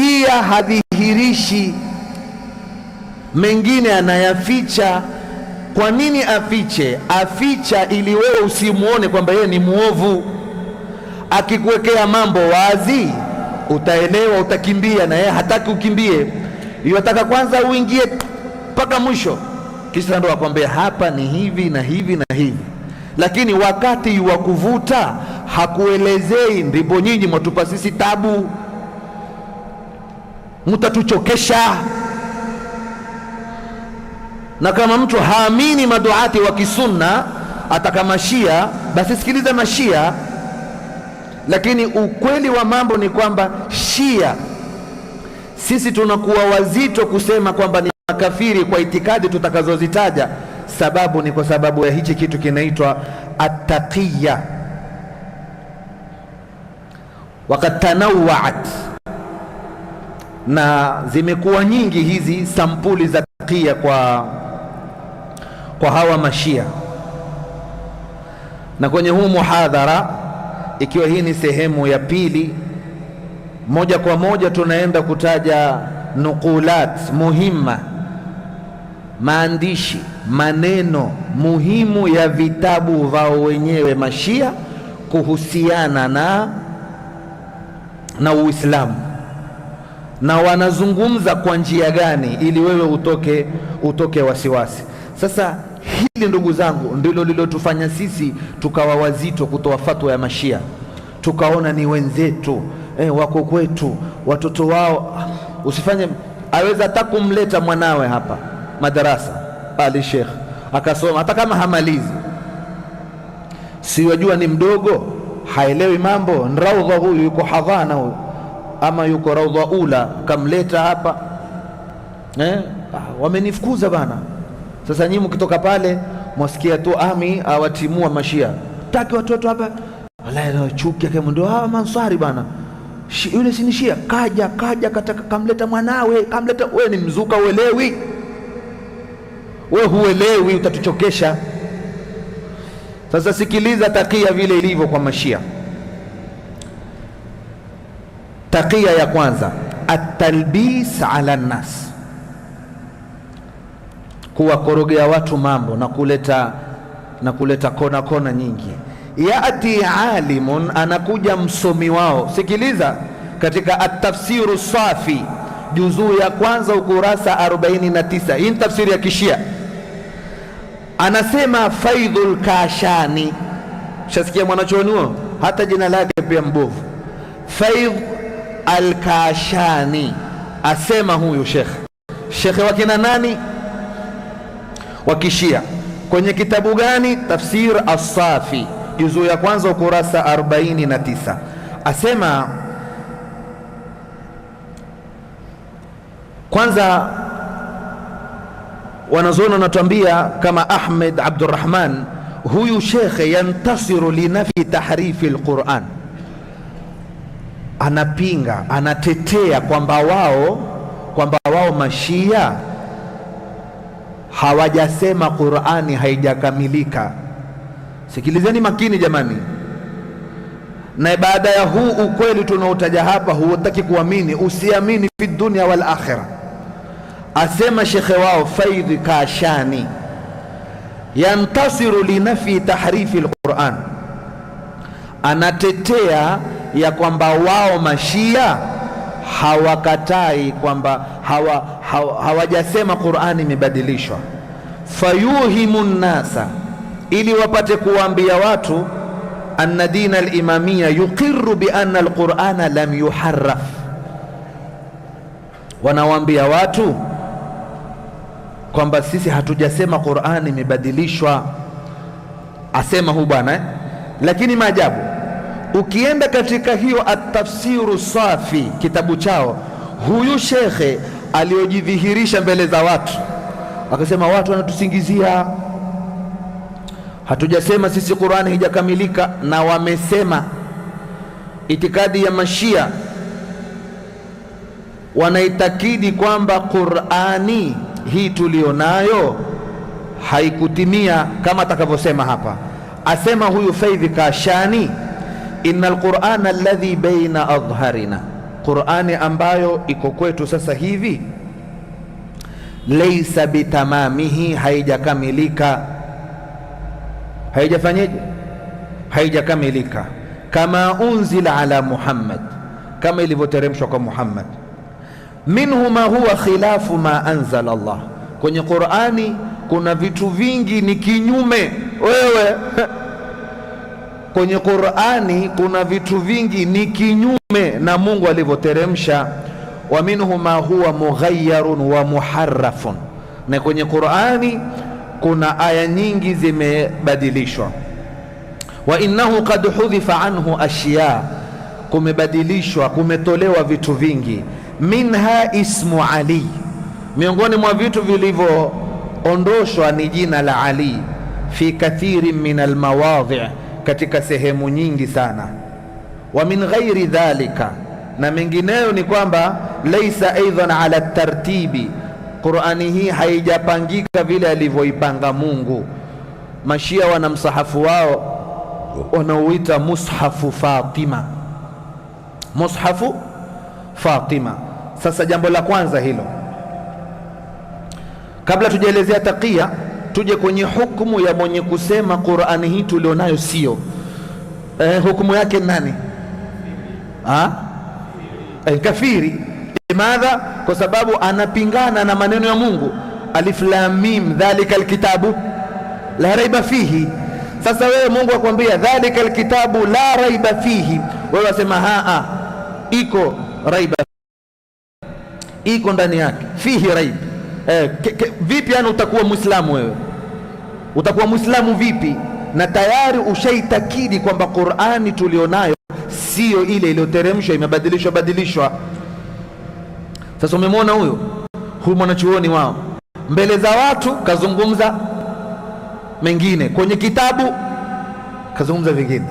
Shia hadhihirishi, mengine anayaficha. Kwa nini afiche? Aficha ili wewe usimuone kwamba yeye ni muovu. Akikuwekea mambo wazi utaelewa, utakimbia, na yeye hataki ukimbie. Yataka kwanza uingie mpaka mwisho, kisha ndo akwambia hapa ni hivi na hivi na hivi. Lakini wakati wa kuvuta hakuelezei, ndipo nyinyi mwatupa sisi tabu, mtatuchokesha. Na kama mtu haamini maduati wa kisunna ataka mashia, basi sikiliza mashia. Lakini ukweli wa mambo ni kwamba Shia, sisi tunakuwa wazito kusema kwamba ni makafiri kwa itikadi tutakazozitaja. Sababu ni kwa sababu ya hichi kitu kinaitwa at-taqiyya. Wakati tanawat, na zimekuwa nyingi hizi sampuli za taqiyya kwa hawa mashia. Na kwenye huu muhadhara, ikiwa hii ni sehemu ya pili, moja kwa moja tunaenda kutaja nukulat muhimma, maandishi, maneno muhimu ya vitabu vao wenyewe mashia kuhusiana na Uislamu, na wanazungumza kwa njia gani ili wewe utoke wasiwasi. Sasa hili ndugu zangu ndilo lilotufanya sisi tukawa wazito kutoa fatwa ya mashia. Tukaona ni wenzetu, wako kwetu, watoto wao. Usifanye, aweza hata kumleta mwanawe hapa madarasa ali Sheikh akasoma, hata kama hamalizi, si wajua ni mdogo, haelewi mambo, raudha huyu, yuko hadhana huyu, ama yuko raudha ula, kamleta hapa wamenifukuza bana. Sasa nyinyi mkitoka pale mwasikia tu ami awatimua mashia, taki watoto hapa, wallahi chuki yake ndio Mansari bana, yule si Shia, kaja kataka kamleta mwanawe, kamleta. Wewe ni mzuka, uelewi? Wewe huelewi, utatuchokesha. Sasa sikiliza takia vile ilivyo kwa mashia. Takia ya kwanza, at-talbis ala nas, kuwakorogea watu mambo na kuleta kona nyingi. Yati alimun, anakuja msomi wao. Sikiliza katika at-tafsiru safi juzuu ya kwanza ukurasa 49. Hii ni tafsiri ya Kishia. Anasema Faidhul Kashani, shasikia mwanachuoni huo, hata jina lake pia mbovu, Faidh al-Kashani. Asema huyu shekhe wa kina nani? Wa Kishia. Kwenye kitabu gani? Tafsir as-Safi juzuu ya kwanza ukurasa 49. Asema kwanza, wanazuoni wanatuambia kama Ahmed Abdurrahman, huyu shekhe yantasiru linafi tahrifi al-Quran, anapinga, anatetea kwamba wao mashia hawajasema Qur'ani haijakamilika. Sikilizeni makini jamani, na baada ya huu ukweli tunaotaja hapa, huotaki kuamini, usiamini fi dunya wal akhirah. Asema shekhe wao Faidh Kashani, yantasiru linafi tahrifi al-Quran, anatetea ya kwamba wao mashia hawakatai kwamba hawajasema Qur'ani imebadilishwa. Fayuhimu nnasa, ili wapate kuwaambia watu, anna dina al-imamiyya yuqirru bi anna al-Qur'ana lam yuharraf. Wanawaambia watu kwamba sisi hatujasema Qur'ani imebadilishwa. Asema hu bwana Lakini maajabu, ukienda katika hiyo at-tafsiru safi, kitabu chao, huyu shekhe aliojidhihirisha mbele za watu akasema, watu wanatusingizia, hatujasema sisi Qur'ani haijakamilika. Na wamesema itikadi ya mashia wanaitakidi kwamba Qur'ani hii tulionayo haikutimia kama atakavyosema hapa. Asema huyu Faidh Kashani, innal Qur'ana alladhi baina adharina, Qur'ani ambayo iko kwetu sasa hivi laysa bitamamihi, haijakamilika. Haijafanyeje? Haijakamilika. Kama unzila ala Muhammad, kama ilivyoteremshwa kwa Muhammad. Minhu ma huwa khilafu ma anzala Allah, kwenye Qur'ani kuna vitu vingi ni kinyume wewe kwenye Qur'ani kuna vitu vingi ni kinyume na Mungu alivyoteremsha. Wa minhu ma huwa mughayyarun wa muharrafun, na kwenye Qur'ani kuna aya nyingi zimebadilishwa. Wa innahu qad hudhifa anhu ashya, kumebadilishwa, kumetolewa vitu vingi. Minha ismu Ali, miongoni mwa vitu vilivyoondoshwa ni jina la Ali. Fi kathirin min almawadhi, katika sehemu nyingi sana. Wa min ghairi dhalika, na mengineyo ni kwamba laysa aidan ala tartibi, Qur'ani hii haijapangika vile alivyoipanga Mungu. Mashia wana msahafu wao wanaoita mushafu Fatima, mushafu Fatima. Sasa jambo la kwanza hilo, kabla tujaelezea taqiya, tuje kwenye hukumu ya mwenye kusema Qur'ani hii tulionayo sio. Hukumu yake nani? Kafiri. Limadha? Kwa sababu anapingana na maneno ya Mungu. Alif lam mim dhalika alkitabu la raiba fihi. Sasa wewe Mungu akwambia dhalika alkitabu la raiba fihi, wewe wasema iko raiba, iko ndani yake fihi raib. Vipi yani utakuwa Muislamu wewe? Utakuwa Muislamu vipi na tayari ushaitakidi kwamba Qur'ani tulionayo sio ile iliyoteremshwa, imebadilishwa. Sasa umemwona huyu mwanachuoni wao mbele za watu kazungumza mengine, kwenye kitabu kazungumza vingine.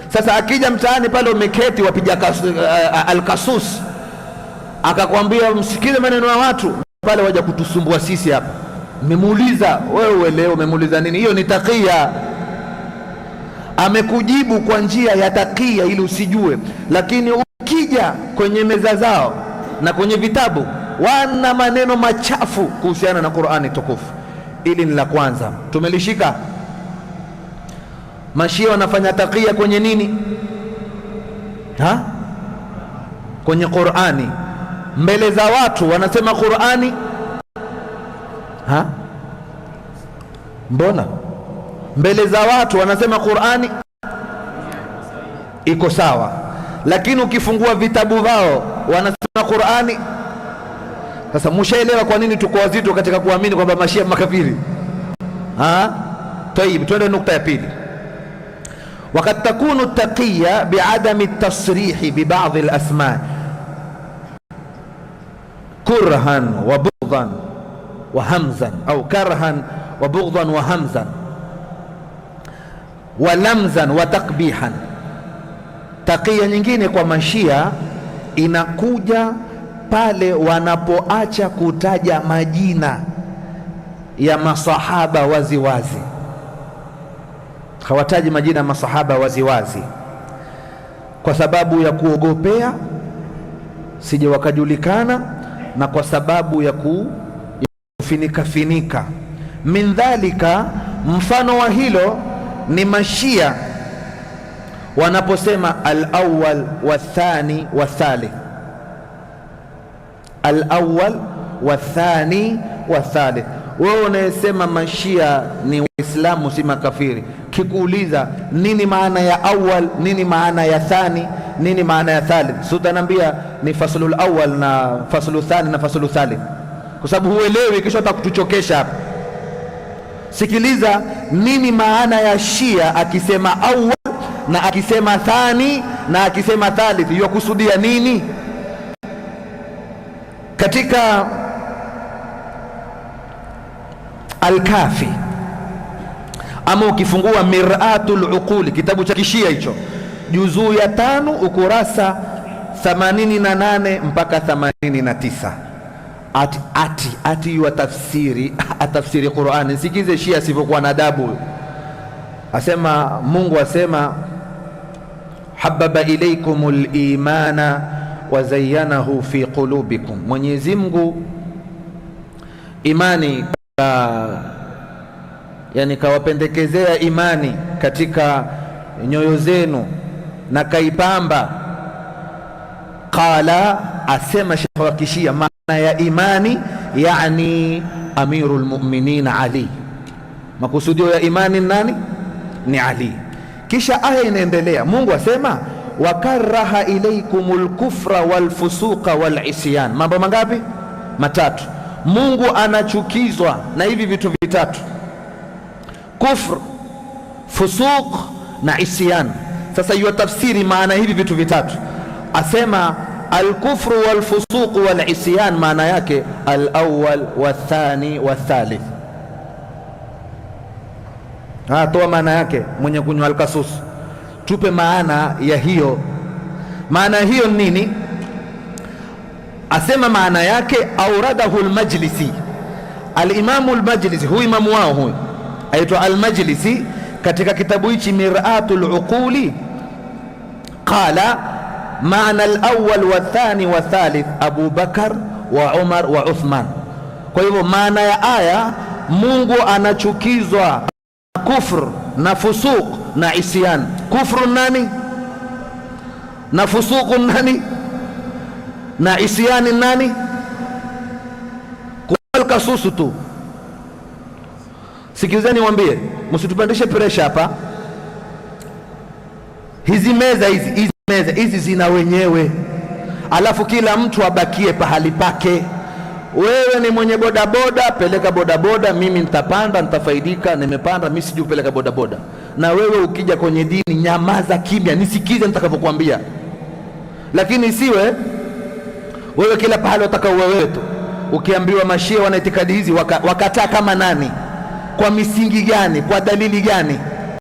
Sasa akija mtaani pale umeketi wapiga alkasus, akakwambia msikize maneno ya watu pale, waja kutusumbua sisi hapa. Umemuuliza wewe leo, umemuuliza nini? Hiyo ni taqiya. Amekujibu kwa njia ya taqiya ili usijue, lakini ukija kwenye meza zao na kwenye vitabu wana maneno machafu kuhusiana na Qur'ani tukufu. Ili ni la kwanza, tumelishika. Mashia wanafanya taqiya kwenye nini? Kwenye Qur'ani. Mbele za watu wanasema Qur'ani mbona mbele za watu wanasema Qur'ani iko sawa, lakini ukifungua vitabu vao wanasema Qur'ani. Sasa mshaelewa kwa nini tuko wazito katika kuamini kwamba Mashia makafiri? Tayib, twende nukta ya pili. Wakati takunu taqiya biadami tasrihi bibadhi alasma kurhan wa bughdhan wa hamzan, au karhan wa bughdhan wa hamzan wa lamzan wa takbihan. Taqiya nyingine kwa Mashia inakuja pale wanapoacha kutaja majina ya masahaba waziwazi. Hawataji majina ya masahaba waziwazi kwa sababu ya kuogopea sije wakajulikana, na kwa sababu ya kufinika. Min dhalika, mfano wa hilo ni Mashia wanaposema al-awwal wa thani wa thalith, al-awwal wa thani wa thalith. Wewe unayesema Mashia ni Waislamu si makafiri, kikuuliza nini maana ya awwal, nini maana ya thani, nini maana ya thalith, sio utanambia ni faslul awwal na faslu thani na faslu thalith, kwa sababu huelewi, kisha utakutuchokesha hapa. Sikiliza nini maana ya Shia akisema awwal na akisema thani na akisema thalith, yakusudia nini? Katika Al-Kafi, ama ukifungua Mir'atul Uquli, kitabu cha Kishia hicho, juzuu ya 5 ukurasa 88 mpaka 89, ati atafsiri Qur'ani. Sikize Shia sivyokuwa na adabu. Asema Mungu asema hababa ilaykumul imana wazayyanahu fi qulubikum, Mwenyezi Mungu imani yani kawapendekezea imani katika nyoyo zenu na kaipamba. Qala, asema Sheikh wa Kishia, maana ya imani yani amirul mu'minin Ali, makusudio ya imani nani? Ni Ali. Kisha aya inaendelea, Mungu asema wakaraha ilaykumul kufra wal fusuqa wal isyan. Mambo mangapi? Matatu. Mungu anachukizwa na hivi vitu vitatu: kufr, fusuq na isyan. Sasa hiyo tafsiri maana hivi vitu vitatu, asema al-kufru wal fusuq wal isyan, maana yake al-awwal wathani wathalith. Toa maana yake, mwenye kunywa al-kasus, tupe maana ya hiyo. Maana hiyo nini? Asema maana yake auradahu al-Majlisi, al-Imamu al-Majlisi, huyu imamu wao huyu aitwa al-Majlisi, katika kitabu hichi Mir'atul Uquli, qala maana al-awwal wa thani wa thalith Abu Bakar wa Umar wa Uthman. Kwa hivyo maana ya aya, Mungu anachukizwa kufr na fusuq na isyan. Kufru nani? Na fusuq nani? Na isyani nani? Kwa kasusu tu. Sikilizeni niwaambie, msitupandishe pressure hapa. Hizi meza hizi zina wenyewe, alafu kila mtu abakie pahali pake. Wewe ni mwenye bodaboda, peleka bodaboda, mimi nitapanda, nitafaidika, nimepanda, mimi sijui peleka bodaboda. Na wewe ukija kwenye dini, nyamaza kimya, nisikize nitakavyokuambia. Lakini siwe wewe kila pahali utaka wewe tu. Ukiambiwa mashia wana itikadi hizi, wakataa kama nani? Kwa misingi gani? Kwa dalili gani?